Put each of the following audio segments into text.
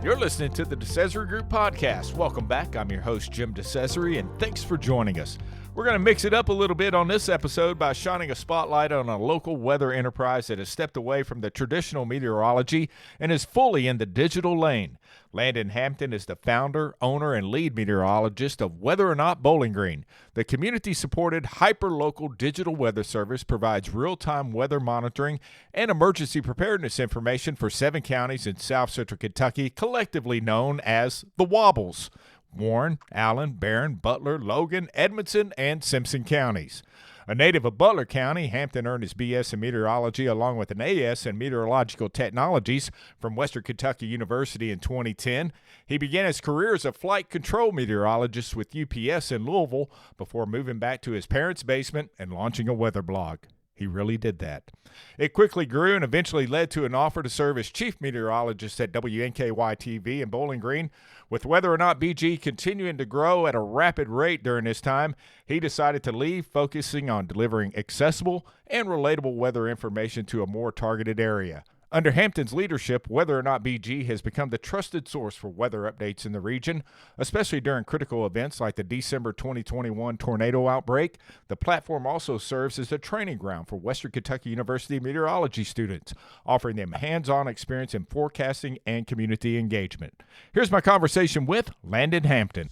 You're listening to the DeCesare Group Podcast. Welcome back. I'm your host, Jim DeCesare, and thanks for joining us. We're going to mix it up a little bit on this episode by shining a spotlight on a local weather enterprise that has stepped away from the traditional meteorology and is fully in the digital lane. Landon Hampton is the founder, owner, and lead meteorologist of WXorNotBG Bowling Green. The community-supported, hyper-local digital weather service provides real-time weather monitoring and emergency preparedness information for 7 counties in South Central Kentucky, collectively known as the Wobbles: Warren, Allen, Barron, Butler, Logan, Edmonson, and Simpson counties. A native of Butler County, Hampton earned his BS in meteorology along with an AS in meteorological technologies from Western Kentucky University in 2010. He began his career as a flight control meteorologist with UPS in Louisville before moving back to his parents' basement and launching a weather blog. He really did that. It quickly grew and eventually led to an offer to serve as chief meteorologist at WNKY-TV in Bowling Green. With WXorNotBG continuing to grow at a rapid rate during this time, he decided to leave, focusing on delivering accessible and relatable weather information to a more targeted area. Under Hampton's leadership, WXorNotBG has become the trusted source for weather updates in the region, especially during critical events like the December 2021 tornado outbreak. The platform also serves as a training ground for Western Kentucky University meteorology students, offering them hands-on experience in forecasting and community engagement. Here's my conversation with Landon Hampton.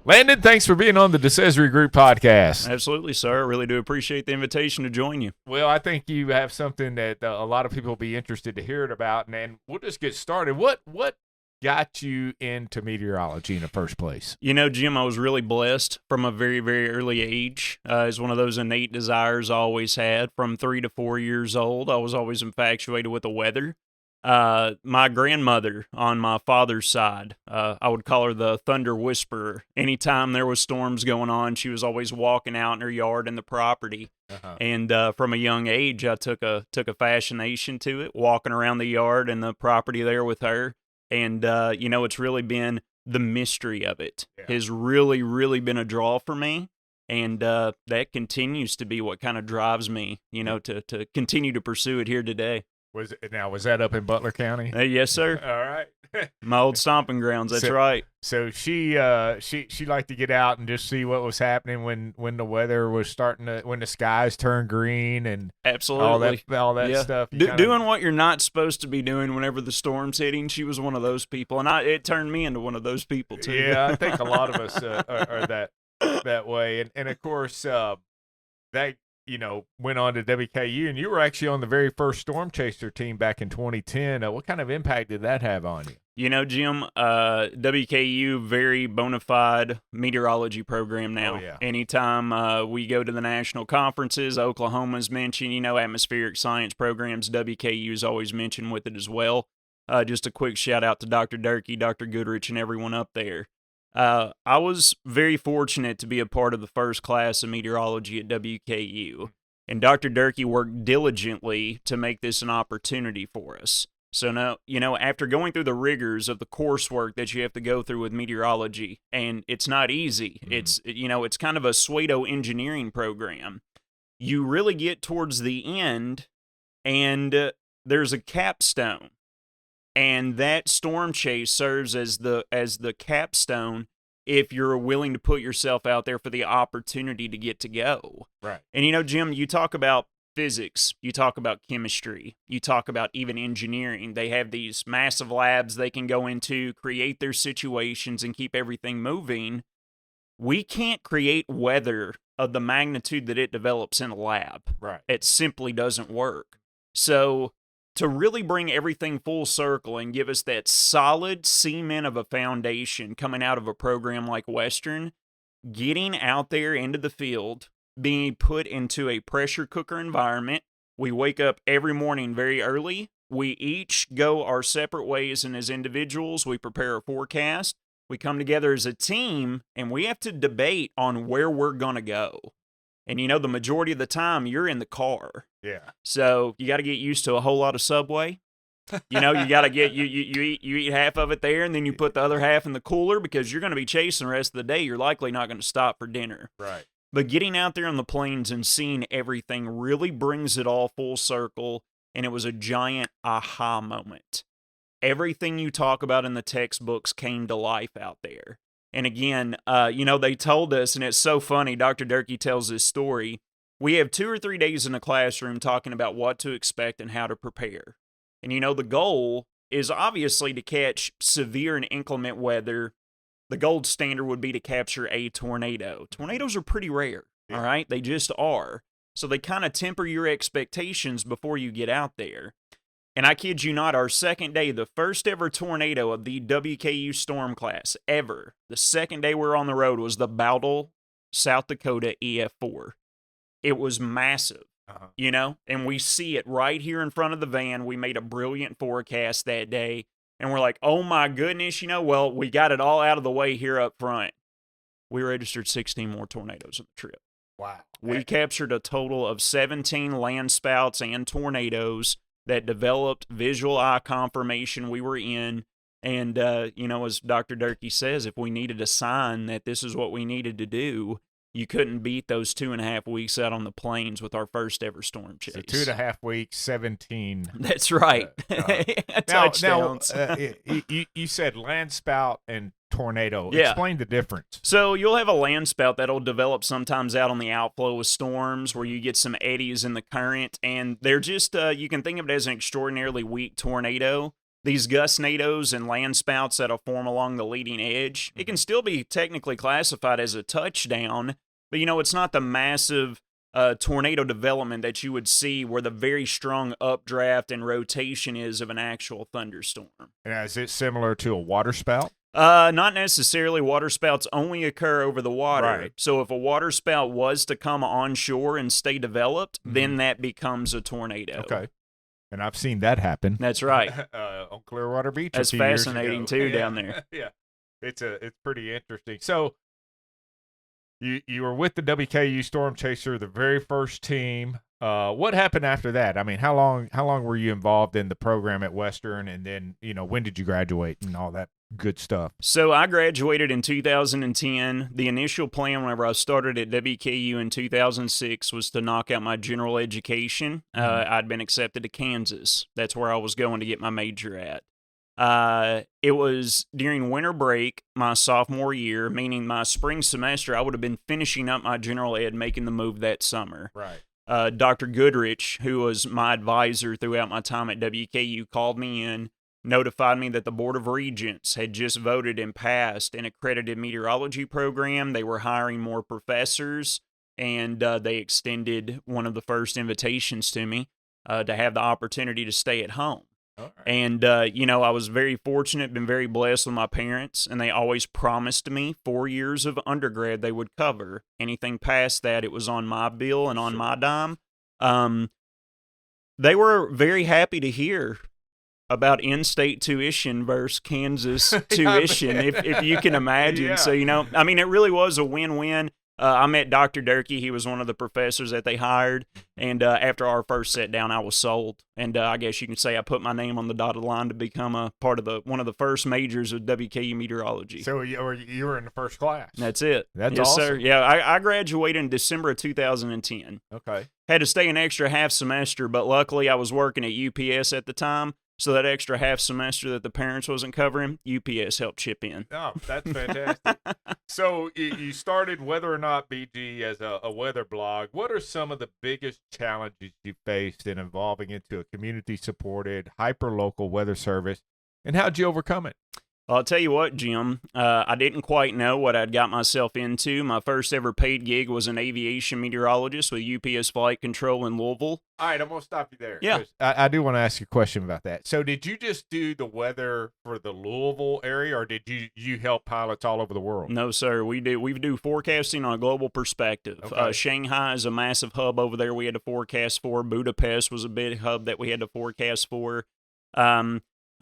Landon, thanks for being on the DeCesare Group Podcast. Absolutely, sir. I really do appreciate the invitation to join you. Well, I think you have something that a lot of people will be interested to hear about, and we'll just get started. What got you into meteorology in the first place? You know, Jim, I was really blessed from a very, very early age. It's one of those innate desires I always had. From 3 to 4 years old, I was always infatuated with the weather. My grandmother on my father's side, I would call her the thunder whisperer. Anytime there was storms going on, she was always walking out in her yard and the property. And from a young age, I took a fascination to it, walking around the yard and the property there with her. And it's really been the mystery of it has really, really been a draw for me. And that continues to be what kind of drives me, to continue to pursue it here today. Was that up in Butler County? Yes, sir. All right. My old stomping grounds. That's right. So she liked to get out and just see what was happening when the weather was starting to, when the skies turned green and absolutely all that stuff. Doing what you're not supposed to be doing whenever the storm's hitting. She was one of those people, and it turned me into one of those people too. Yeah, I think a lot of us are that way, and of course that. Went on to WKU, and you were actually on the very first Storm Chaser team back in 2010. What kind of impact did that have on you? You know, Jim, WKU, very bona fide meteorology program now. Oh, yeah. Anytime we go to the national conferences, Oklahoma's mentioned, atmospheric science programs, WKU is always mentioned with it as well. Just a quick shout out to Dr. Durkee, Dr. Goodrich, and everyone up there. I was very fortunate to be a part of the first class of meteorology at WKU, and Dr. Durkee worked diligently to make this an opportunity for us. So now, after going through the rigors of the coursework that you have to go through with meteorology, and it's not easy. Mm-hmm. It's kind of a pseudo engineering program. You really get towards the end, and there's a capstone. And that storm chase serves as the capstone if you're willing to put yourself out there for the opportunity to get to go. Right. And, Jim, you talk about physics, you talk about chemistry, you talk about even engineering. They have these massive labs they can go into, create their situations, and keep everything moving. We can't create weather of the magnitude that it develops in a lab. Right. It simply doesn't work. So to really bring everything full circle and give us that solid cement of a foundation coming out of a program like Western, getting out there into the field, being put into a pressure cooker environment. We wake up every morning very early. We each go our separate ways, and as individuals, we prepare a forecast. We come together as a team, and we have to debate on where we're going to go. And, the majority of the time, you're in the car. Yeah. So you got to get used to a whole lot of Subway. You got to get, you eat half of it there, and then you put the other half in the cooler because you're going to be chasing the rest of the day. You're likely not going to stop for dinner. Right. But getting out there on the plains and seeing everything really brings it all full circle, and it was a giant aha moment. everything you talk about in the textbooks came to life out there. And again, they told us, and it's so funny, Dr. Durkee tells this story, we have 2 or 3 days in the classroom talking about what to expect and how to prepare. And the goal is obviously to catch severe and inclement weather. The gold standard would be to capture a tornado. Tornadoes are pretty rare, all right? They just are. So they kind of temper your expectations before you get out there. And I kid you not, our second day, the first ever tornado of the WKU storm class ever, the second day we were on the road was the Bowdle, South Dakota EF4. It was massive, and we see it right here in front of the van. We made a brilliant forecast that day, and we're like, oh my goodness, well, we got it all out of the way here up front. We registered 16 more tornadoes on the trip. Wow. We captured a total of 17 landspouts and tornadoes that developed visual eye confirmation we were in. And, as Dr. Durkee says, if we needed a sign that this is what we needed to do, you couldn't beat those 2.5 weeks out on the plains with our first ever storm chase. So 2.5 weeks, 17. That's right. Touchdowns. Now, you said landspout and tornado. Yeah. Explain the difference. So you'll have a landspout that'll develop sometimes out on the outflow of storms where you get some eddies in the current, and they're just, you can think of it as an extraordinarily weak tornado. These gustnados and landspouts that'll form along the leading edge, it can still be technically classified as a touchdown, but it's not the massive tornado development that you would see where the very strong updraft and rotation is of an actual thunderstorm. And is it similar to a waterspout? Not necessarily. Waterspouts only occur over the water. Right. So if a waterspout was to come onshore and stay developed, then that becomes a tornado. Okay. And I've seen that happen. That's right. On Clearwater Beach. That's fascinating too down there. Yeah, it's pretty interesting. So you were with the WKU Storm Chaser, the very first team. What happened after that? I mean, how long were you involved in the program at Western, and then when did you graduate and all that good stuff? So I graduated in 2010. The initial plan whenever I started at WKU in 2006 was to knock out my general education. I'd been accepted to Kansas. That's where I was going to get my major at. It was during winter break my sophomore year, meaning my spring semester. I would have been finishing up my general ed, making the move that summer. Right. Dr. Goodrich, who was my advisor throughout my time at WKU, called me in, notified me that the Board of Regents had just voted and passed an accredited meteorology program. They were hiring more professors, and they extended one of the first invitations to me to have the opportunity to stay at home. Right. And, I was very fortunate, been very blessed with my parents, and they always promised me 4 years of undergrad they would cover. Anything past that, it was on my bill and on my dime. They were very happy to hear about in-state tuition versus Kansas tuition, if you can imagine. Yeah. So, it really was a win-win. I met Dr. Durkee. He was one of the professors that they hired. And after our first sit down, I was sold. And I guess you can say I put my name on the dotted line to become a part of one of the first majors of WKU meteorology. So you were in the first class. That's it. That's yes, awesome. Sir. Yeah, I graduated in December of 2010. Okay. Had to stay an extra half semester, but luckily I was working at UPS at the time. So that extra half semester that the parents wasn't covering, UPS helped chip in. Oh, that's fantastic. So you started WXorNotBG as a weather blog. What are some of the biggest challenges you faced in evolving into a community-supported, hyper-local weather service, and how'd you overcome it? I'll tell you what, Jim, I didn't quite know what I'd got myself into. My first ever paid gig was an aviation meteorologist with UPS Flight Control in Louisville. All right, I'm going to stop you there. Yeah. I do want to ask you a question about that. So did you just do the weather for the Louisville area, or did you help pilots all over the world? No, sir. We do forecasting on a global perspective. Okay. Shanghai is a massive hub over there we had to forecast for. Budapest was a big hub that we had to forecast for.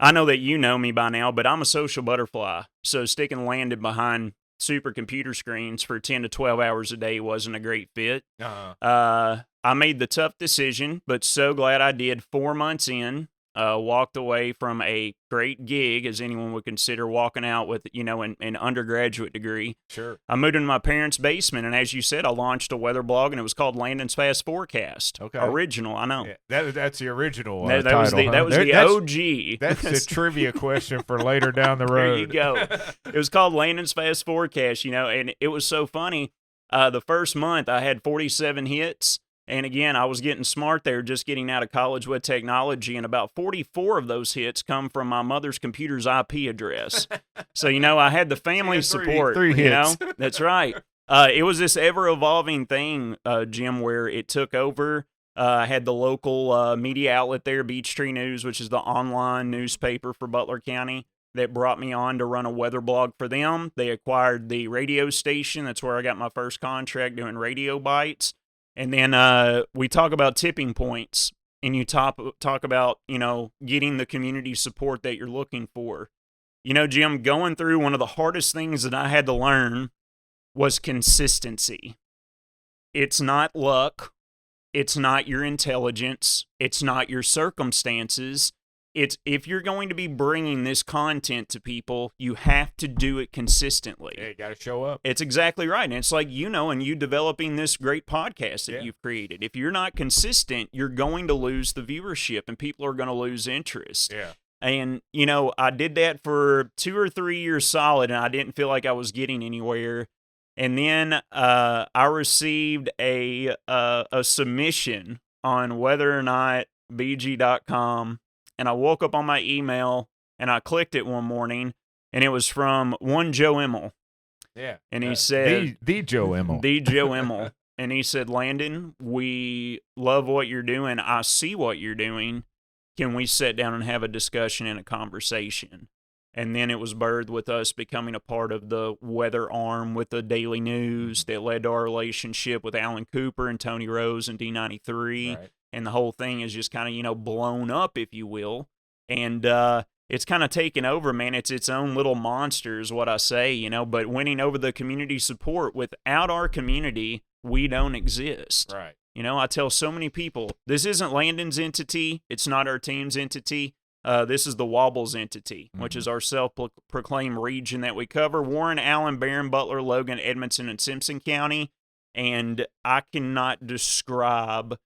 I know that you know me by now, but I'm a social butterfly. So sticking Landon behind supercomputer screens for 10 to 12 hours a day wasn't a great fit. Uh-huh. I made the tough decision, but so glad I did. 4 months in, walked away from a great gig, as anyone would consider walking out with, an undergraduate degree. Sure. I moved into my parents' basement, and as you said, I launched a weather blog, and it was called Landon's Fast Forecast. Okay. Original, I know. Yeah, that's the original that title, was the, huh? that was the OG. That's a trivia question for later down the road. There you go. It was called Landon's Fast Forecast, and it was so funny. The first month, I had 47 hits. And again, I was getting smart there, just getting out of college with technology, and about 44 of those hits come from my mother's computer's IP address. So, I had the family support. Three hits. That's right. It was this ever-evolving thing, Jim, where it took over. I had the local media outlet there, Beech Tree News, which is the online newspaper for Butler County, that brought me on to run a weather blog for them. They acquired the radio station. That's where I got my first contract doing radio bites. And then we talk about tipping points, and you talk about, getting the community support that you're looking for. Jim, going through one of the hardest things that I had to learn was consistency. It's not luck. It's not your intelligence. It's not your circumstances. It's if you're going to be bringing this content to people, you have to do it consistently. Yeah, you got to show up. It's exactly right. And it's like, and you developing this great podcast that you've created. If you're not consistent, you're going to lose the viewership and people are going to lose interest. Yeah. And, I did that for 2 or 3 years solid, and I didn't feel like I was getting anywhere. And then I received a submission on WXorNotBG.com. And I woke up on my email, and I clicked it one morning, and it was from one Joe Emmel. Yeah. And he said... The Joe Emmel. The Joe Emmel. And he said, Landon, we love what you're doing. I see what you're doing. Can we sit down and have a discussion and a conversation? And then it was birthed with us becoming a part of the weather arm with the Daily News that led to our relationship with Alan Cooper and Tony Rose and D93. Right. And the whole thing is just kind of, blown up, if you will. And it's kind of taken over, man. It's its own little monster is what I say, but winning over the community support. Without our community, we don't exist. Right. I tell so many people, this isn't Landon's entity. It's not our team's entity. This is the Wobbles entity, which is our self-proclaimed region that we cover. Warren, Allen, Barron, Butler, Logan, Edmonson, and Simpson County. And I cannot describe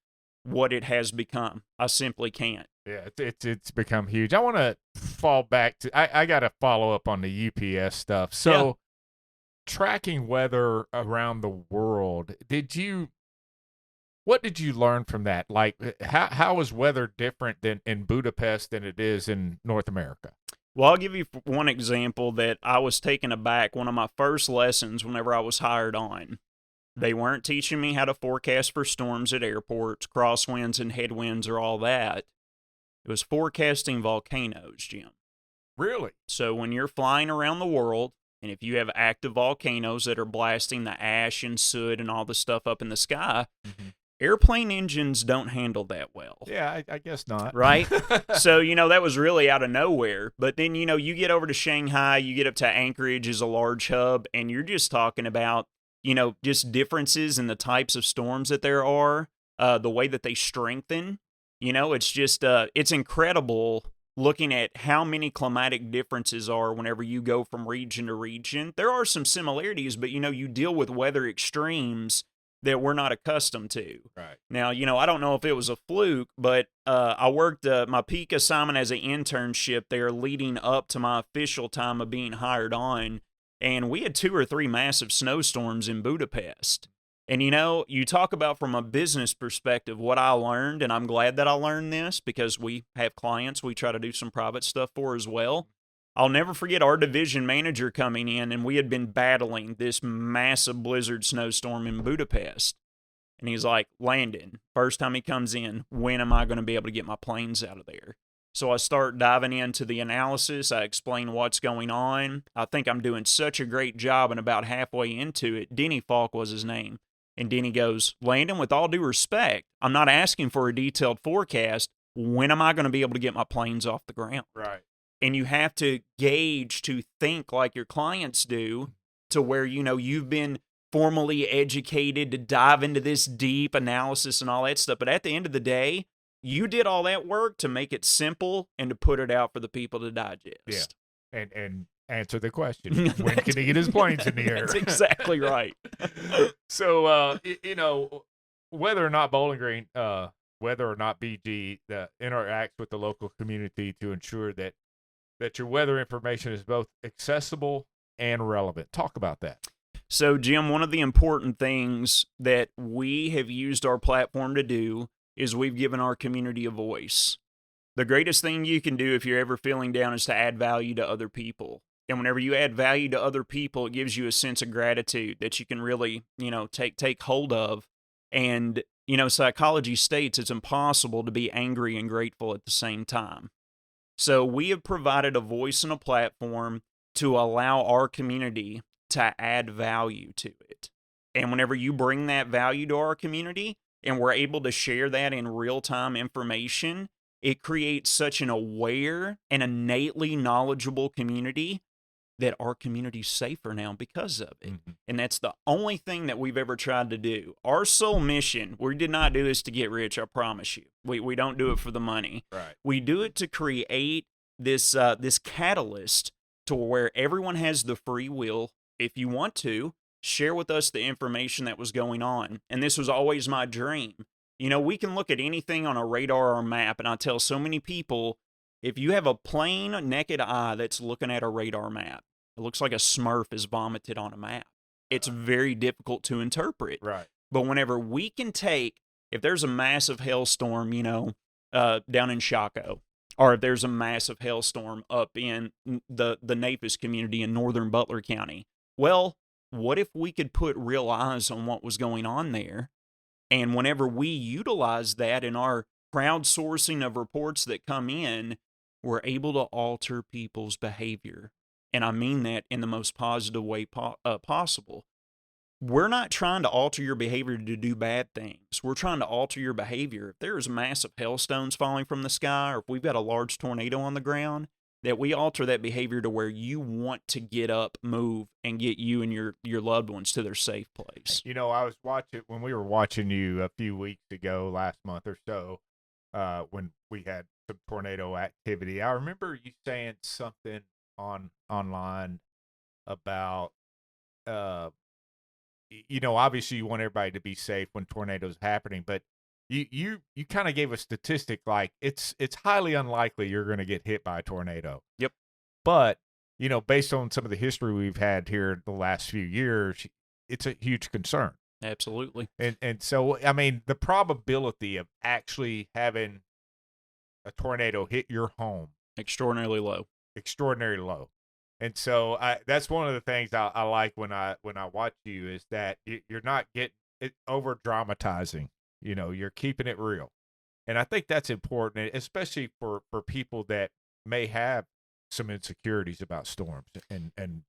what it has become. I simply can't. Yeah, it's become huge. I want to fall back to, I got to follow up on the UPS stuff. So tracking weather around the world, what did you learn from that? Like, how is weather different than in Budapest than it is in North America? Well, I'll give you one example that I was taken aback. One of my first lessons whenever I was hired on, they weren't teaching me how to forecast for storms at airports, crosswinds and headwinds or all that. It was forecasting volcanoes, Jim. Really? So when you're flying around the world, and if you have active volcanoes that are blasting the ash and soot and all the stuff up in the sky, airplane engines don't handle that well. Yeah, I guess not. Right? So, that was really out of nowhere. But then, you get over to Shanghai, you get up to Anchorage is a large hub, and you're just talking about, just differences in the types of storms that there are, the way that they strengthen. It's just, it's incredible looking at how many climatic differences are whenever you go from region to region. There are some similarities, but, you deal with weather extremes that we're not accustomed to. Right. Now, I don't know if it was a fluke, but I worked my peak assignment as an internship there leading up to my official time of being hired on. And we had 2 or 3 massive snowstorms in Budapest. And, you talk about from a business perspective what I learned, and I'm glad that I learned this because we have clients we try to do some private stuff for as well. I'll never forget our division manager coming in, and we had been battling this massive blizzard snowstorm in Budapest. And he's like, Landon, first time he comes in, when am I going to be able to get my planes out of there? So I start diving into the analysis. I explain what's going on. I think I'm doing such a great job, and about halfway into it, Denny Falk was his name. And Denny goes, Landon, with all due respect, I'm not asking for a detailed forecast. When am I going to be able to get my planes off the ground? Right. And you have to gauge to think like your clients do to where, you've been formally educated to dive into this deep analysis and all that stuff. But at the end of the day, you did all that work to make it simple and to put it out for the people to digest. Yeah. And answer the question. When can he get his planes in the air? That's exactly right. So, whether or not Bowling Green, whether or not BG interacts with the local community to ensure that your weather information is both accessible and relevant. Talk about that. So, Jim, one of the important things that we have used our platform to do is we've given our community a voice. The greatest thing you can do if you're ever feeling down is to add value to other people. And whenever you add value to other people, it gives you a sense of gratitude that you can really, take hold of. And, psychology states it's impossible to be angry and grateful at the same time. So we have provided a voice and a platform to allow our community to add value to it. And whenever you bring that value to our community and we're able to share that in real-time information, it creates such an aware and innately knowledgeable community that our community's safer now because of it. Mm-hmm. And that's the only thing that we've ever tried to do. Our sole mission, we did not do this to get rich, I promise you. We don't do it for the money. Right. We do it to create this catalyst to where everyone has the free will, if you want to, share with us the information that was going on. And this was always my dream. We can look at anything on a radar or a map, and I tell so many people, if you have a plain, naked eye that's looking at a radar map, it looks like a Smurf is vomited on a map. It's very difficult to interpret. Right. But whenever we can take, if there's a massive hailstorm, down in Chaco, or if there's a massive hailstorm up in the Naples community in northern Butler County, well, what if we could put real eyes on what was going on there? And whenever we utilize that in our crowdsourcing of reports that come in, we're able to alter people's behavior. And I mean that in the most positive way possible. We're not trying to alter your behavior to do bad things. We're trying to alter your behavior. If there's massive hailstones falling from the sky, or if we've got a large tornado on the ground, that we alter that behavior to where you want to get up, move, and get you and your loved ones to their safe place. I was watching, when we were watching you a few weeks ago, last month or so, when we had some tornado activity, I remember you saying something online about, obviously you want everybody to be safe when tornadoes happening, but you kind of gave a statistic like it's highly unlikely you're going to get hit by a tornado. Yep. But, based on some of the history we've had here the last few years, it's a huge concern. Absolutely. And so, I mean, the probability of actually having a tornado hit your home, extraordinarily low. And so that's one of the things I like when I watch you, is that you're not getting it over dramatizing. You're keeping it real. And I think that's important, especially for people that may have some insecurities about storms and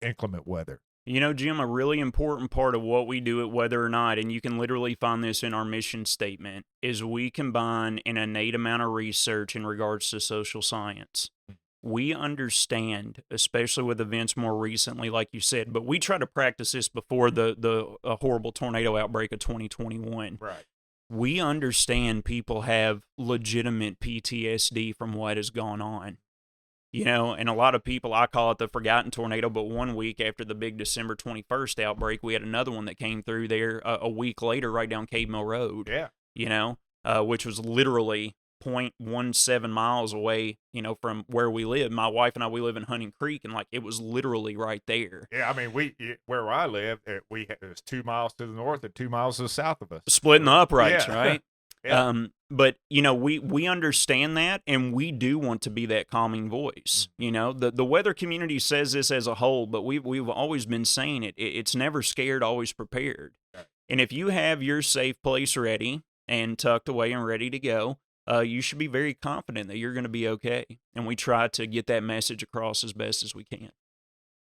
inclement weather. Jim, a really important part of what we do at Whether or Not, and you can literally find this in our mission statement, is we combine an innate amount of research in regards to social science. We understand, especially with events more recently, like you said, but we try to practice this before the horrible tornado outbreak of 2021. Right. We understand people have legitimate PTSD from what has gone on. And a lot of people, I call it the forgotten tornado, but 1 week after the big December 21st outbreak, we had another one that came through there a week later right down Cave Mill Road. Yeah. Which was literally 0.17 miles away, from where we live. My wife and I, we live in Hunting Creek, and it was literally right there. Yeah, I mean, where I live, it was 2 miles to the north and 2 miles to the south of us. Splitting the uprights, yeah. Right? Yeah. But we understand that, and we do want to be that calming voice. The weather community says this as a whole, but we've always been saying it. It's never scared, always prepared. Right. And if you have your safe place ready and tucked away and ready to go, you should be very confident that you're going to be okay. And we try to get that message across as best as we can.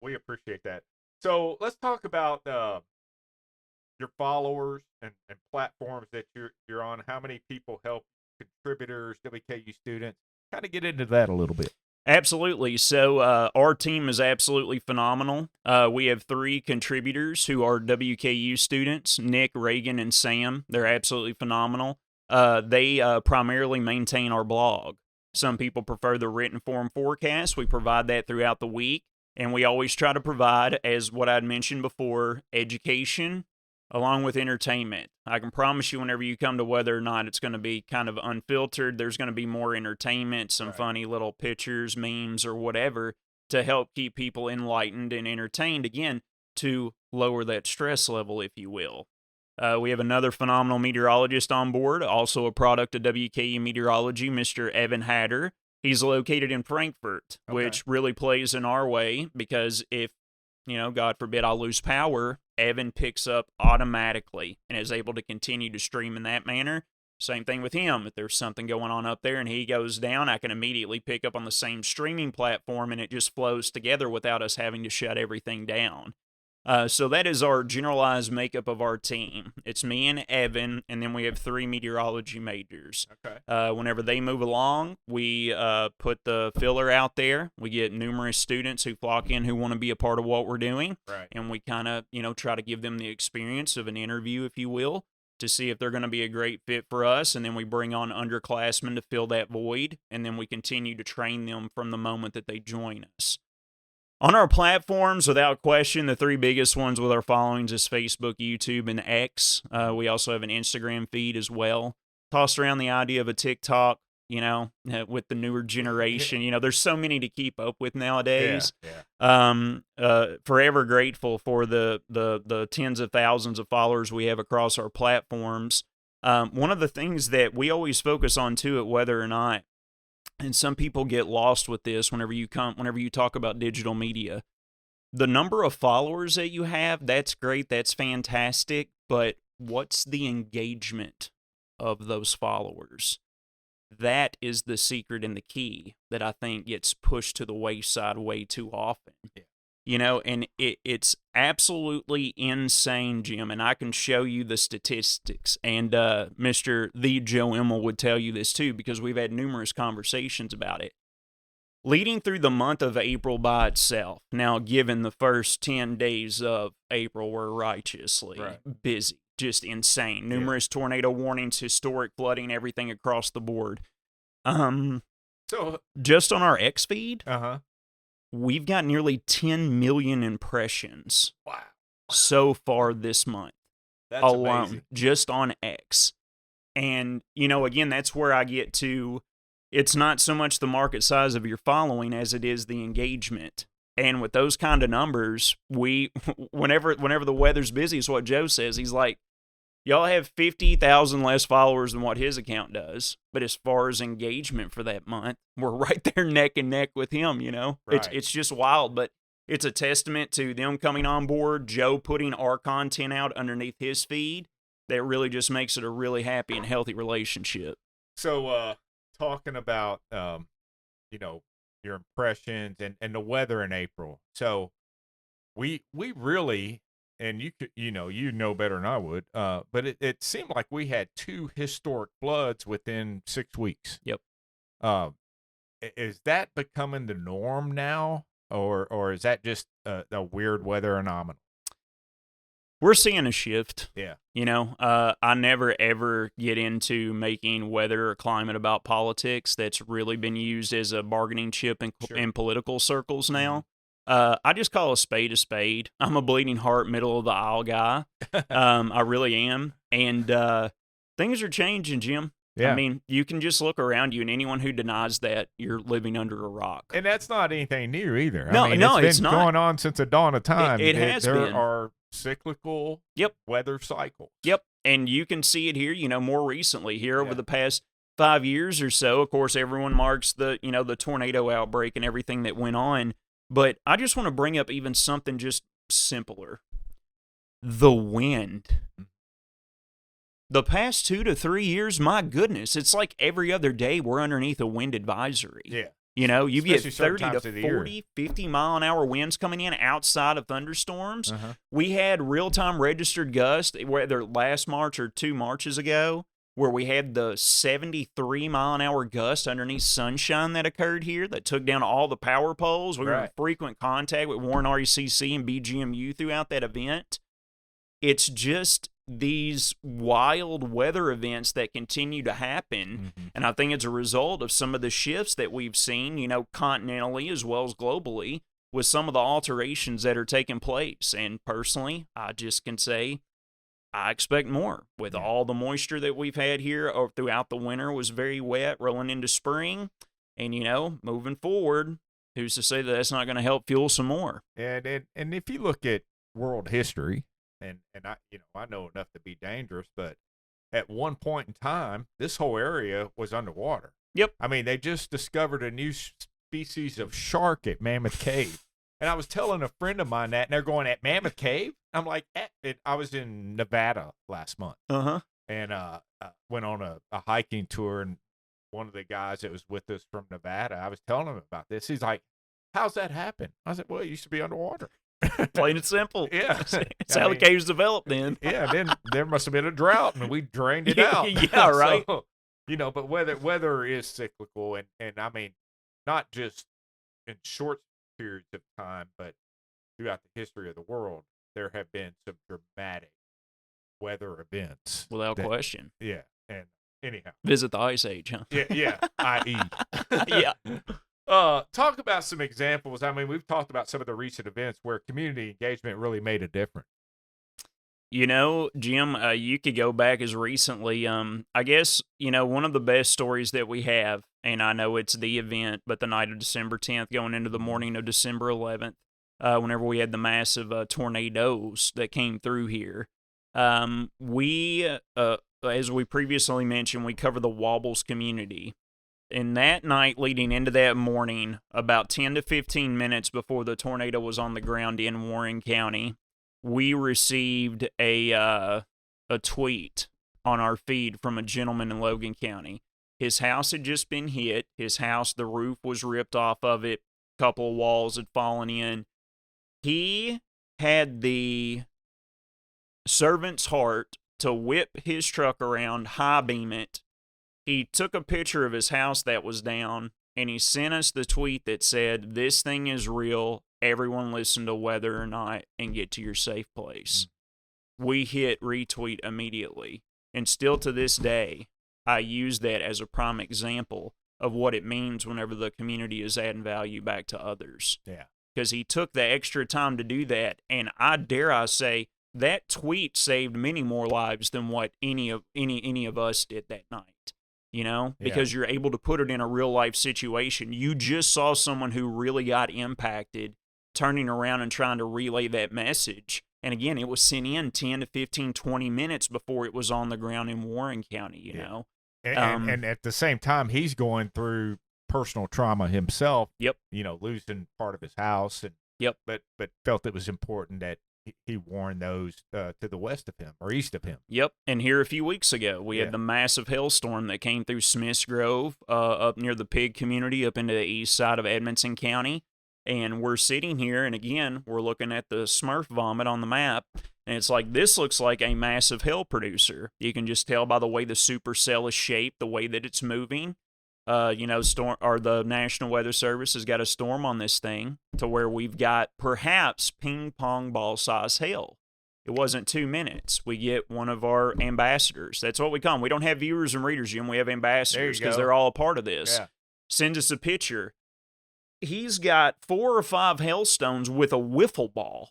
We appreciate that. So let's talk about your followers and platforms that you're on. How many people help, contributors, WKU students? Kind of get into that a little bit. Absolutely. So our team is absolutely phenomenal. We have 3 contributors who are WKU students, Nick, Reagan, and Sam. They're absolutely phenomenal. They primarily maintain our blog. Some people prefer the written form forecast. We provide that throughout the week. And we always try to provide, as what I'd mentioned before, education along with entertainment. I can promise you whenever you come to Whether or Not, it's going to be kind of unfiltered. There's going to be more entertainment, some funny little pictures, memes, or whatever to help keep people enlightened and entertained, again, to lower that stress level, if you will. We have another phenomenal meteorologist on board, also a product of WKU Meteorology, Mr. Evan Hatter. He's located in Frankfurt, which really plays in our way because if, God forbid I lose power, Evan picks up automatically and is able to continue to stream in that manner. Same thing with him. If there's something going on up there and he goes down, I can immediately pick up on the same streaming platform and it just flows together without us having to shut everything down. So that is our generalized makeup of our team. It's me and Evan, and then we have 3 meteorology majors. Whenever they move along, we put the filler out there. We get numerous students who flock in who want to be a part of what we're doing. And we kind of, try to give them the experience of an interview, if you will, to see if they're going to be a great fit for us. And then we bring on underclassmen to fill that void. And then we continue to train them from the moment that they join us. On our platforms, without question, the 3 biggest ones with our followings is Facebook, YouTube, and X. We also have an Instagram feed as well. Tossed around the idea of a TikTok, with the newer generation. There's so many to keep up with nowadays. Forever grateful for the tens of thousands of followers we have across our platforms. One of the things that we always focus on, too, at Whether or Not, and some people get lost with this whenever you talk about digital media. The number of followers that you have, that's great, that's fantastic, but what's the engagement of those followers? That is the secret and the key that I think gets pushed to the wayside way too often. And it's absolutely insane, Jim, and I can show you the statistics, and Mr. The Joe Emmel would tell you this too, because we've had numerous conversations about it. Leading through the month of April by itself, now given the first 10 days of April were righteously busy, just insane. Numerous tornado warnings, historic flooding, everything across the board. So just on our X feed, we've got nearly 10 million impressions so far this month. That's alone, amazing. Just on X. And, again, that's where I get to, it's not so much the market size of your following as it is the engagement. And with those kind of numbers, whenever the weather's busy, is what Joe says. He's like, y'all have 50,000 less followers than what his account does. But as far as engagement for that month, we're right there neck and neck with him, It's just wild, but it's a testament to them coming on board, Joe putting our content out underneath his feed. That really just makes it a really happy and healthy relationship. So, talking about, your impressions and the weather in April. So we really, and you know better than I would, but it seemed like we had 2 historic floods within 6 weeks. Yep. Is that becoming the norm now, or is that just a weird weather anomaly? We're seeing a shift. Yeah. I never ever get into making weather or climate about politics. That's really been used as a bargaining chip in political circles now. I just call a spade a spade. I'm a bleeding heart, middle of the aisle guy. I really am. And things are changing, Jim. Yeah. I mean, you can just look around you, and anyone who denies that, you're living under a rock. And that's not anything new either. No, it's not. Going on since the dawn of time. It has been. There are cyclical weather cycles. Yep. And you can see it here, more recently here over the past 5 years or so. Of course, everyone marks the tornado outbreak and everything that went on. But I just want to bring up even something just simpler. The wind. The past 2 to 3 years, my goodness, it's like every other day we're underneath a wind advisory. Yeah. You get 30 to 40, 50-mile-an-hour winds coming in outside of thunderstorms. We had real-time registered gusts, whether last March or 2 Marches ago, where we had the 73-mile-an-hour gust underneath sunshine that occurred here that took down all the power poles. We were in frequent contact with Warren RECC and BGMU throughout that event. It's just these wild weather events that continue to happen. Mm-hmm. And I think it's a result of some of the shifts that we've seen, continentally as well as globally, with some of the alterations that are taking place. And personally, I just can say I expect more with all the moisture that we've had here throughout the winter. Was very wet, rolling into spring. And, moving forward, who's to say that that's not going to help fuel some more? And if you look at world history, and I know enough to be dangerous, but at one point in time, this whole area was underwater. Yep. I mean, they just discovered a new species of shark at Mammoth Cave. And I was telling a friend of mine that, and they're going, at Mammoth Cave? I'm like, I was in Nevada last month. Uh-huh. And went on a hiking tour, and one of the guys that was with us from Nevada, I was telling him about this. He's like, how's that happen? I said, well, it used to be underwater. Plain and simple. Yeah. It's how the caves developed then. Yeah, then there must have been a drought, and we drained it out. Yeah, right. So, but weather is cyclical, and I mean, not just in short periods of time, but throughout the history of the world, there have been some dramatic weather events. Without question. Yeah, and anyhow. Visit the Ice Age, huh? Yeah, i.e. Yeah. Talk about some examples. I mean, we've talked about some of the recent events where community engagement really made a difference. Jim, you could go back as recently. I guess, one of the best stories that we have, and I know it's the event, but the night of December 10th going into the morning of December 11th, whenever we had the massive tornadoes that came through here. We, as we previously mentioned, we cover the Wobbles community. And that night leading into that morning, about 10 to 15 minutes before the tornado was on the ground in Warren County, we received a tweet on our feed from a gentleman in Logan County. His house had just been hit. His house, the roof was ripped off of it. A couple of walls had fallen in. He had the servant's heart to whip his truck around, high beam it. He took a picture of his house that was down, and he sent us the tweet that said, "This thing is real. Everyone listen to Weather or Not and get to your safe place." We hit retweet immediately. And still to this day, I use that as a prime example of what it means whenever the community is adding value back to others. Yeah. Because he took the extra time to do that. And I say, that tweet saved many more lives than what any of us did that night. Because you're able to put it in a real life situation. You just saw someone who really got impacted turning around and trying to relay that message. And again, it was sent in 10 to 15, 20 minutes before it was on the ground in Warren County, you know. And at the same time, he's going through personal trauma himself. Yep. Losing part of his house. And yep. But felt it was important that he warned those to the west of him or east of him. Yep. And here a few weeks ago, we had the massive hailstorm that came through Smiths Grove, up near the pig community, up into the east side of Edmonson County. And we're sitting here, and again, we're looking at the Smurf vomit on the map, and it's like, this looks like a massive hail producer. You can just tell by the way the supercell is shaped, the way that it's moving. The National Weather Service has got a storm on this thing to where we've got perhaps ping pong ball size hail. It wasn't 2 minutes. We get one of our ambassadors. That's what we call them. We don't have viewers and readers, Jim. We have ambassadors because they're all a part of this. Yeah. Sends us a picture. He's got 4 or 5 hailstones with a wiffle ball.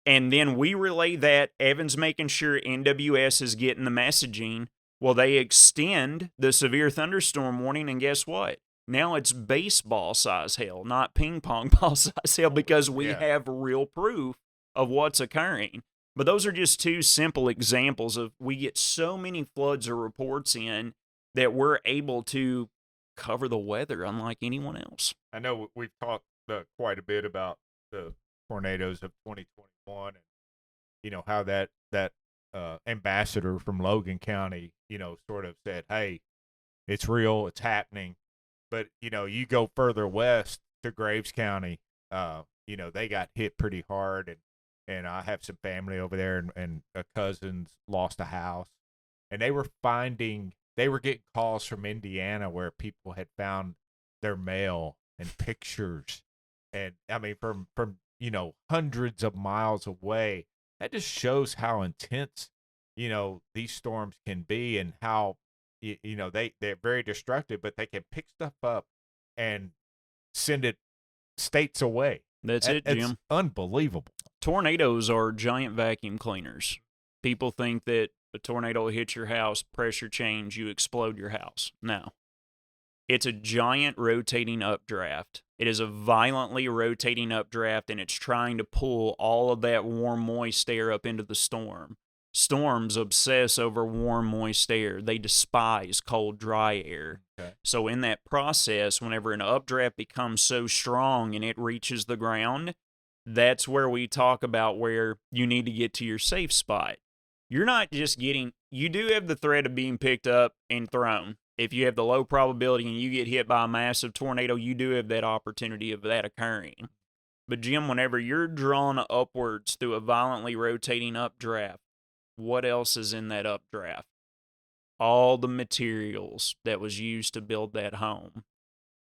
And then we relay that. Evan's making sure NWS is getting the messaging. Well, they extend the severe thunderstorm warning, and guess what? Now it's baseball size hail, not ping pong ball size hail, because we have real proof of what's occurring. But those are just 2 simple examples of, we get so many floods or reports in that we're able to cover the weather unlike anyone else. I know we've talked quite a bit about the tornadoes of 2021 and how that ambassador from Logan County sort of said, hey, it's real, it's happening. But you go further west to Graves County, they got hit pretty hard, and I have some family over there, and a cousin's lost a house, and they were getting calls from Indiana where people had found their mail and pictures. And I mean, from hundreds of miles away. That just shows how intense these storms can be, and how, they're very destructive, but they can pick stuff up and send it states away. That's it, Jim. It's unbelievable. Tornadoes are giant vacuum cleaners. People think that a tornado will hit your house, pressure change, you explode your house. No. It's a giant rotating updraft. It is a violently rotating updraft, and it's trying to pull all of that warm, moist air up into the storm. Storms obsess over warm, moist air. They despise cold, dry air. Okay. So in that process, whenever an updraft becomes so strong and it reaches the ground, that's where we talk about where you need to get to your safe spot. You're not just you do have the threat of being picked up and thrown. If you have the low probability and you get hit by a massive tornado, you do have that opportunity of that occurring. But Jim, whenever you're drawn upwards through a violently rotating updraft, what else is in that updraft? All the materials that was used to build that home.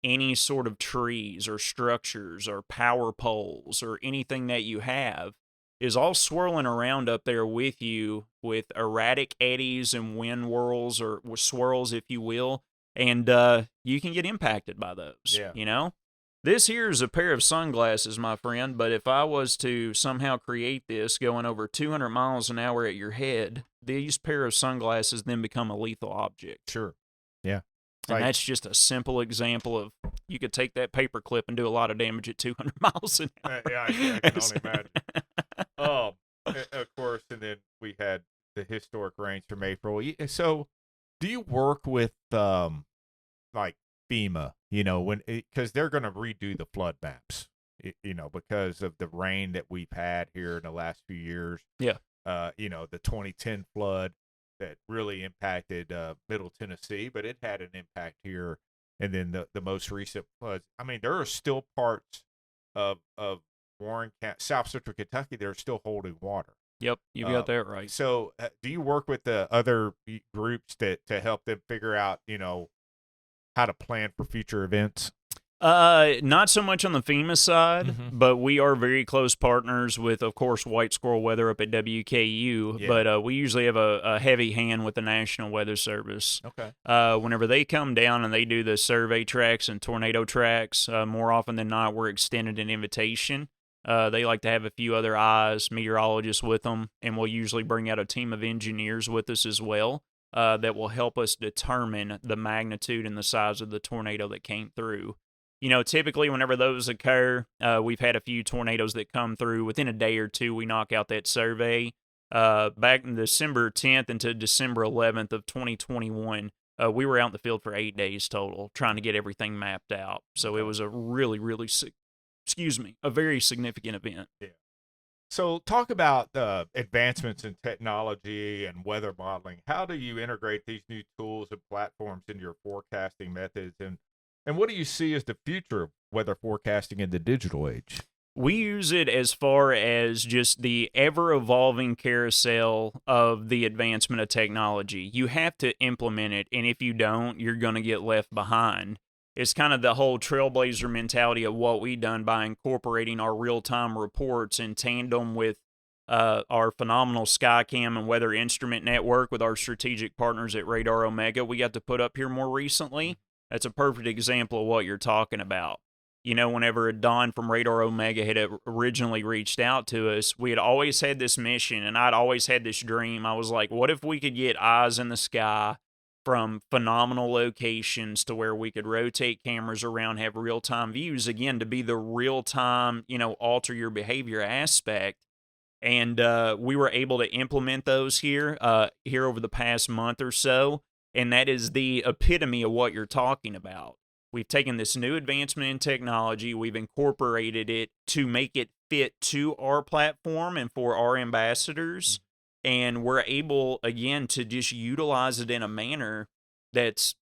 Any sort of trees or structures or power poles or anything that you have is all swirling around up there with you with erratic eddies and wind whirls or swirls, if you will, and you can get impacted by those. Yeah. This here is a pair of sunglasses, my friend, but if I was to somehow create this going over 200 miles an hour at your head, these pair of sunglasses then become a lethal object. Sure. Yeah. And that's just a simple example of you could take that paper clip and do a lot of damage at 200 miles an hour. Yeah, I can only imagine. Of course, and then we had the historic rains from April. So, do you work with like FEMA? Because they're going to redo the flood maps. Because of the rain that we've had here in the last few years. Yeah. The 2010 flood that really impacted Middle Tennessee, but it had an impact here. And then the most recent floods. I mean, there are still parts of Warren County, South Central Kentucky, that are still holding water. Yep, you got that right. So, do you work with the other groups to help them figure out, how to plan for future events? Not so much on the FEMA side, but we are very close partners with, of course, White Squirrel Weather up at WKU. Yeah. But we usually have a heavy hand with the National Weather Service. Okay. Whenever they come down and they do the survey tracks and tornado tracks, more often than not, we're extended an invitation. They like to have a few other eyes, meteorologists with them, and we'll usually bring out a team of engineers with us as well that will help us determine the magnitude and the size of the tornado that came through. Typically whenever those occur, we've had a few tornadoes that come through. Within a day or two, we knock out that survey. Back in December 10th into December 11th of 2021, we were out in the field for 8 days total, trying to get everything mapped out. So it was a really, really, a very significant event. Yeah. So talk about advancements in technology and weather modeling. How do you integrate these new tools and platforms into your forecasting methods? And what do you see as the future of weather forecasting in the digital age? We use it as far as just the ever-evolving carousel of the advancement of technology. You have to implement it, and if you don't, you're going to get left behind. It's kind of the whole trailblazer mentality of what we've done by incorporating our real-time reports in tandem with our phenomenal Skycam and weather instrument network with our strategic partners at Radar Omega we got to put up here more recently. That's a perfect example of what you're talking about. Whenever Don from Radar Omega had originally reached out to us, we had always had this mission, and I'd always had this dream. I was like, what if we could get eyes in the sky from phenomenal locations to where we could rotate cameras around, have real-time views, again, to be the real-time, alter your behavior aspect. And we were able to implement those here over the past month or so. And that is the epitome of what you're talking about. We've taken this new advancement in technology, we've incorporated it to make it fit to our platform and for our ambassadors, and we're able, again, to just utilize it in a manner that's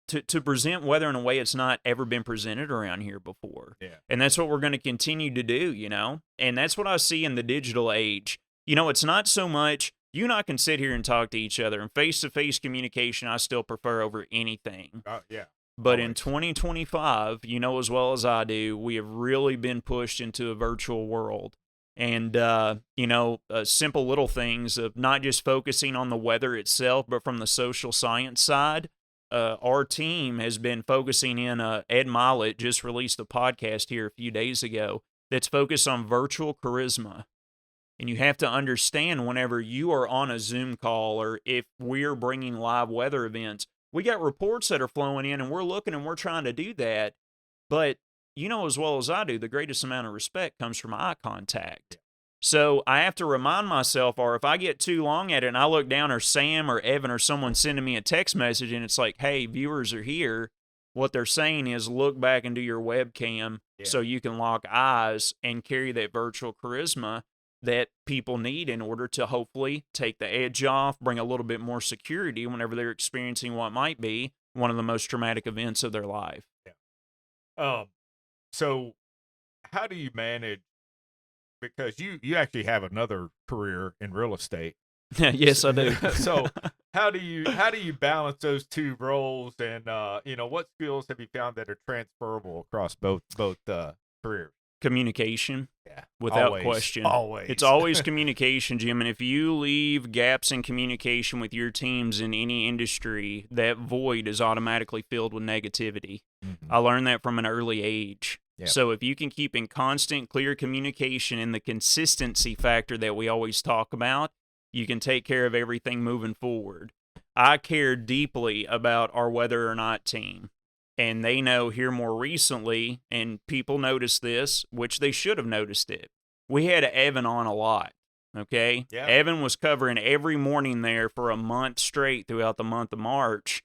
to present weather in a way it's not ever been presented around here before. Yeah. And that's what we're going to continue to do, and that's what I see in the digital age. It's not so much... You and I can sit here and talk to each other, and face-to-face communication I still prefer over anything. Yeah. But in 2025, as well as I do, we have really been pushed into a virtual world. And, simple little things of not just focusing on the weather itself, but from the social science side. Our team has been focusing in, Ed Milet just released a podcast here a few days ago that's focused on virtual charisma. And you have to understand whenever you are on a Zoom call or if we're bringing live weather events, we got reports that are flowing in and we're looking and we're trying to do that. But you know as well as I do, the greatest amount of respect comes from eye contact. So I have to remind myself, or if I get too long at it and I look down, or Sam or Evan or someone sending me a text message and it's like, hey, viewers are here, what they're saying is look back into your webcam so you can lock eyes and carry that virtual charisma that people need in order to hopefully take the edge off, bring a little bit more security whenever they're experiencing what might be one of the most traumatic events of their life. So how do you manage, because you actually have another career in real estate. Yes, I do. So how do you balance those two roles, and what skills have you found that are transferable across both careers? Communication. Yeah. Without question. Always. It's always communication, Jim. And if you leave gaps in communication with your teams in any industry, that void is automatically filled with negativity. Mm-hmm. I learned that from an early age. Yep. So if you can keep in constant, clear communication and the consistency factor that we always talk about, you can take care of everything moving forward. I care deeply about our Whether or Not team. And they know here more recently, and people noticed this, which they should have noticed it. We had Evan on a lot, okay? Yeah. Evan was covering every morning there for a month straight throughout the month of March.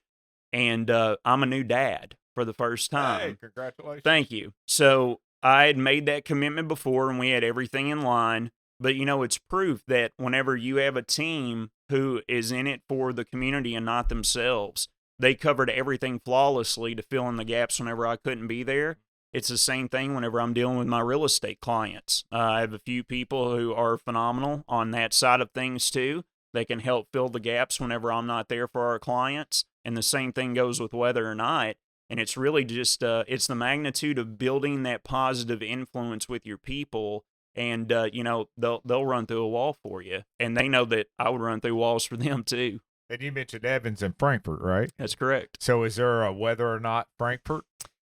And I'm a new dad for the first time. Hey, congratulations. Thank you. So I had made that commitment before, and we had everything in line. But, it's proof that whenever you have a team who is in it for the community and not themselves, they covered everything flawlessly to fill in the gaps whenever I couldn't be there. It's the same thing whenever I'm dealing with my real estate clients. I have a few people who are phenomenal on that side of things too. They can help fill the gaps whenever I'm not there for our clients. And the same thing goes with Whether or Not. And it's really just, it's the magnitude of building that positive influence with your people. And, they'll run through a wall for you. And they know that I would run through walls for them too. And you mentioned Evans in Frankfurt, right? That's correct. So is there a Whether or Not Frankfurt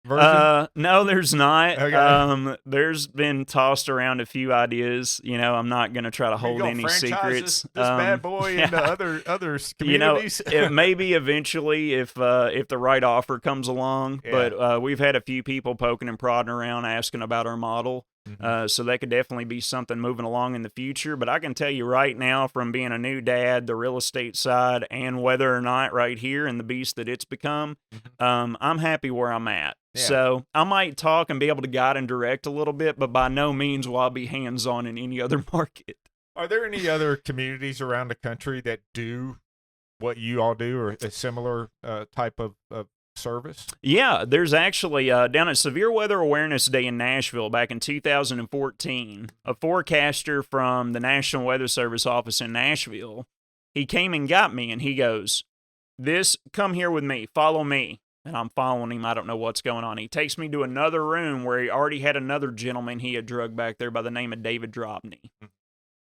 version? No, there's not. Okay. There's been tossed around a few ideas. I'm not going to try to hold any secrets. This bad boy into other communities. It may be eventually if the right offer comes along. Yeah. But we've had a few people poking and prodding around asking about our model. Mm-hmm. So that could definitely be something moving along in the future. But I can tell you right now, from being a new dad, the real estate side, and Whether or Not right here and the beast that it's become, I'm happy where I'm at. Yeah. So I might talk and be able to guide and direct a little bit, but by no means will I be hands-on in any other market. Are there any other communities around the country that do what you all do, or a similar type of service? Yeah, there's actually down at Severe Weather Awareness Day in Nashville back in 2014, a forecaster from the National Weather Service office in Nashville, he came and got me and he goes, come here with me, follow me. And I'm following him. I don't know what's going on. He takes me to another room where he already had another gentleman he had drugged back there by the name of David Drobny.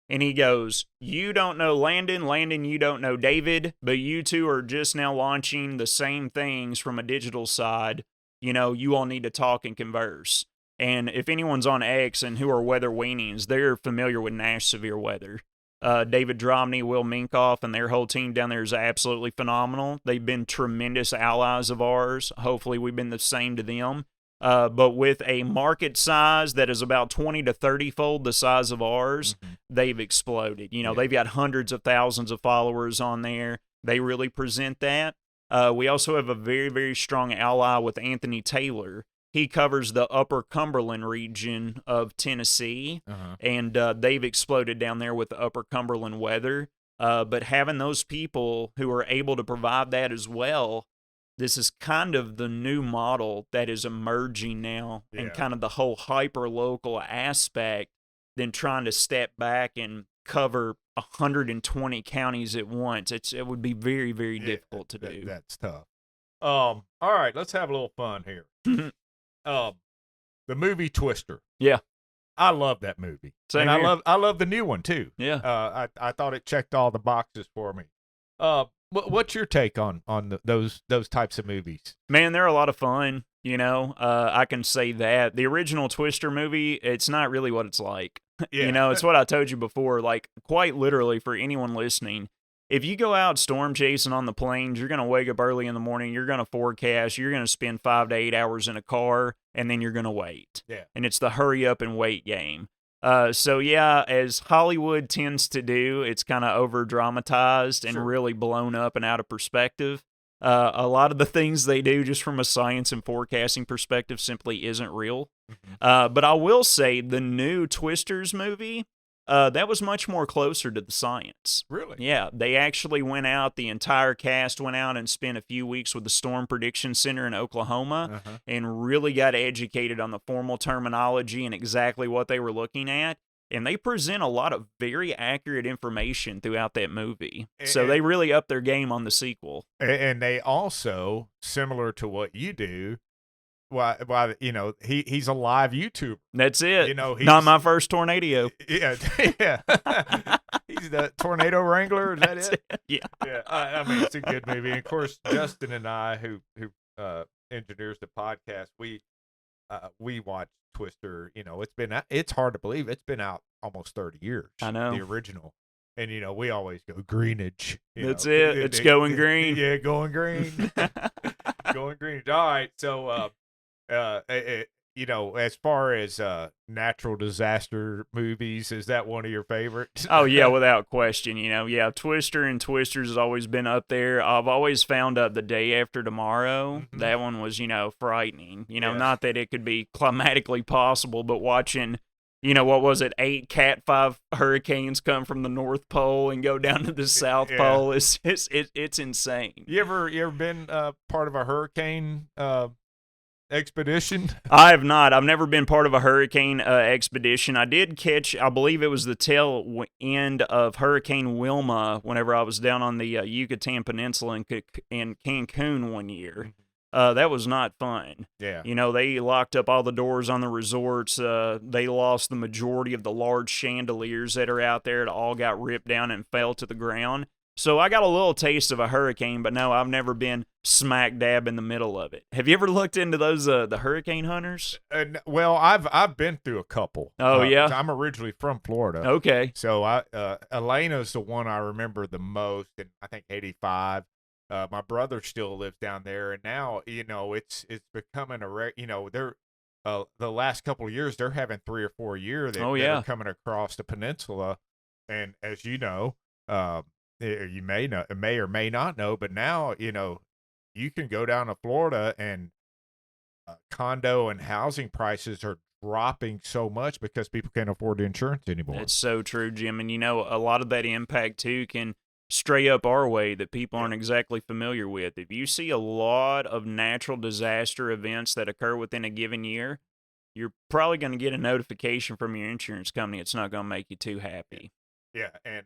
And he goes, you don't know Landon, you don't know David, but you two are just now launching the same things from a digital side. You all need to talk and converse. And if anyone's on X and who are weather weenies, they're familiar with Nash Severe Weather. David Drobny, Will Minkoff, and their whole team down there is absolutely phenomenal. They've been tremendous allies of ours. Hopefully we've been the same to them. But with a market size that is about 20 to 30-fold the size of ours, they've exploded. They've got hundreds of thousands of followers on there. They really present that. We also have a very, very strong ally with Anthony Taylor. He covers the upper Cumberland region of Tennessee, and they've exploded down there with the upper Cumberland weather. But having those people who are able to provide that as well, this is kind of the new model that is emerging now, and kind of the whole hyper-local aspect than trying to step back and cover 120 counties at once. It would be very, very difficult to do. That's tough. All right, let's have a little fun here. The movie Twister. Yeah. I love that movie. Same and here. I love the new one too. Yeah. I thought it checked all the boxes for me. What's your take on those types of movies? Man, they're a lot of fun. I can say that the original Twister movie, it's not really what it's like. Yeah. It's what I told you before. Like, quite literally, for anyone listening, if you go out storm chasing on the plains, you're going to wake up early in the morning, you're going to forecast, you're going to spend 5 to 8 hours in a car, and then you're going to wait. Yeah. And it's the hurry up and wait game. So yeah, as Hollywood tends to do, it's kind of over dramatized and really blown up and out of perspective. A lot of the things they do just from a science and forecasting perspective simply isn't real. Mm-hmm. But I will say the new Twisters movie, that was much more closer to the science. Really? Yeah, they actually went out, the entire cast went out and spent a few weeks with the Storm Prediction Center in Oklahoma and really got educated on the formal terminology and exactly what they were looking at. And they present a lot of very accurate information throughout that movie. So they really upped their game on the sequel. And they also, similar to what you do, why he's a live YouTuber. That's it. He's Not my first tornado. Yeah. He's the tornado wrangler. Is that it? Yeah. Yeah. I mean, it's a good movie. And of course, Justin and I, who engineers the podcast, we watch Twister. It's hard to believe it's been out almost 30 years. I know. The original. And we always go greenage. That's it. It's going green. Yeah, going green. Going green. All right. So as far as natural disaster movies, is that one of your favorites? Oh, yeah, without question. Twister and Twisters has always been up there. I've always found out The Day After Tomorrow. Mm-hmm. That one was, frightening. Not that it could be climatically possible, but watching, what was it, 8 Cat 5 hurricanes come from the North Pole and go down to the South Pole, it's insane. You ever been part of a hurricane expedition? I have not. I've never been part of a hurricane expedition. I did catch, I believe it was the tail end of Hurricane Wilma whenever I was down on the Yucatan Peninsula in Cancun one year. That was not fun. Yeah. They locked up all the doors on the resorts. They lost the majority of the large chandeliers that are out there. It all got ripped down and fell to the ground. So I got a little taste of a hurricane, but no, I've never been smack dab in the middle of it. Have you ever looked into those the hurricane hunters? Well, I've been through a couple. Oh yeah, I'm originally from Florida. Okay, so Elena's the one I remember the most, and I think 85. My brother still lives down there, and now it's becoming they're the last couple of years they're having 3 or 4 a year that are coming across the peninsula, and as you know. You may or may not know, but now, you can go down to Florida and condo and housing prices are dropping so much because people can't afford the insurance anymore. It's so true, Jim. And, a lot of that impact, too, can stray up our way that people aren't exactly familiar with. If you see a lot of natural disaster events that occur within a given year, you're probably going to get a notification from your insurance company. It's not going to make you too happy. Yeah, and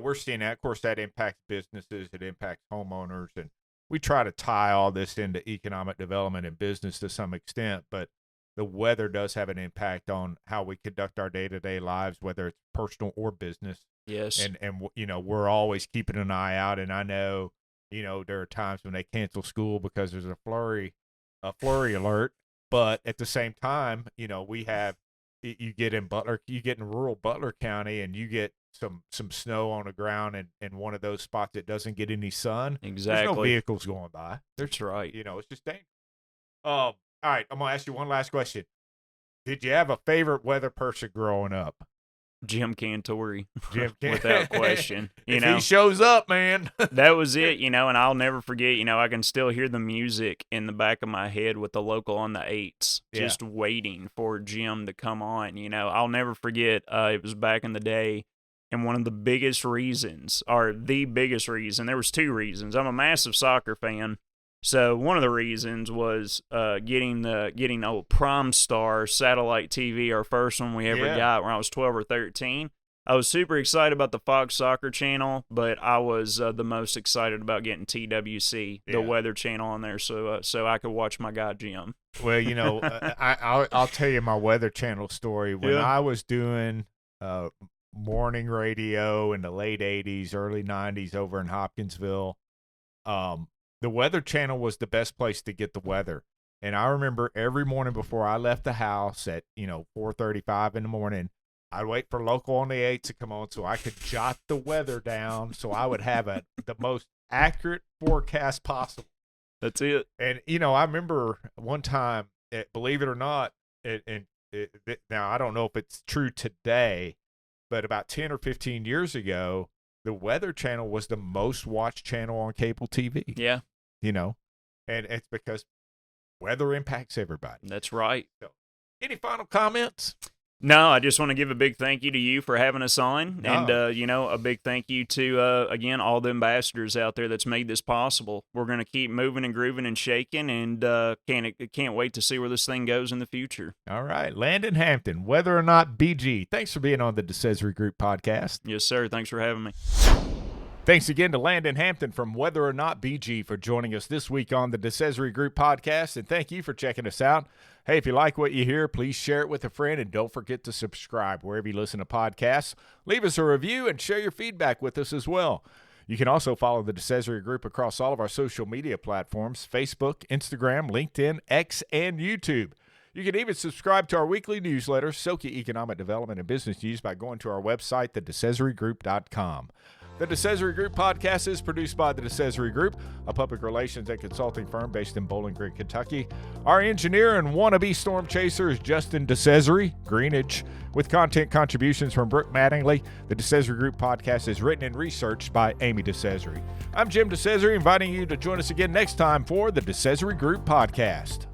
we're seeing that. Of course, that impacts businesses. It impacts homeowners. And we try to tie all this into economic development and business to some extent. But the weather does have an impact on how we conduct our day-to-day lives, whether it's personal or business. Yes. And we're always keeping an eye out. And I know, there are times when they cancel school because there's a flurry alert. But at the same time, we have, you get in rural Butler County and you get some snow on the ground in one of those spots that doesn't get any sun. Exactly. There's no vehicles going by. That's right. It's just dangerous. All right, I'm gonna ask you one last question. Did you have a favorite weather person growing up? Jim Cantori. Jim without question. If he shows up, man. That was it, and I'll never forget, I can still hear the music in the back of my head with the local on the 8s, just waiting for Jim to come on. I'll never forget, it was back in the day, and one of the biggest reasons, or the biggest reason, there was 2 reasons. I'm a massive soccer fan. So one of the reasons was getting old Prom Star satellite TV, our first one we ever got when I was 12 or 13. I was super excited about the Fox Soccer Channel, but I was the most excited about getting TWC, the Weather Channel, on there, so I could watch my guy Jim. Well, I'll tell you my Weather Channel story. When I was doing morning radio in the late 80s, early 90s over in Hopkinsville, the Weather Channel was the best place to get the weather. And I remember every morning before I left the house at 4:35 in the morning, I'd wait for Local on the 8 to come on so I could jot the weather down so I would have the most accurate forecast possible. That's it. And, I remember one time, believe it or not, now I don't know if it's true today, but about 10 or 15 years ago, the Weather Channel was the most watched channel on cable TV. Yeah. And it's because weather impacts everybody. That's right. So, any final comments? No, I just want to give a big thank you to you for having us on. And, a big thank you to, again, all the ambassadors out there that's made this possible. We're going to keep moving and grooving and shaking, and can't wait to see where this thing goes in the future. All right. Landon, Hampton, WXorNotBG. Thanks for being on the DeCesare Group Podcast. Yes, sir. Thanks for having me. Thanks again to Landon Hampton from WXorNotBG for joining us this week on the DeCesare Group Podcast, and thank you for checking us out. Hey, if you like what you hear, please share it with a friend, and don't forget to subscribe wherever you listen to podcasts. Leave us a review and share your feedback with us as well. You can also follow the DeCesare Group across all of our social media platforms: Facebook, Instagram, LinkedIn, X, and YouTube. You can even subscribe to our weekly newsletter, Soka Economic Development and Business News, by going to our website, thedecesaregroup.com. The DeCesare Group Podcast is produced by the DeCesare Group, a public relations and consulting firm based in Bowling Green, Kentucky. Our engineer and wannabe storm chaser is Justin DeCesare, Greenwich. With content contributions from Brooke Mattingly, the DeCesare Group Podcast is written and researched by Amy DeCesare. I'm Jim DeCesare, inviting you to join us again next time for the DeCesare Group Podcast.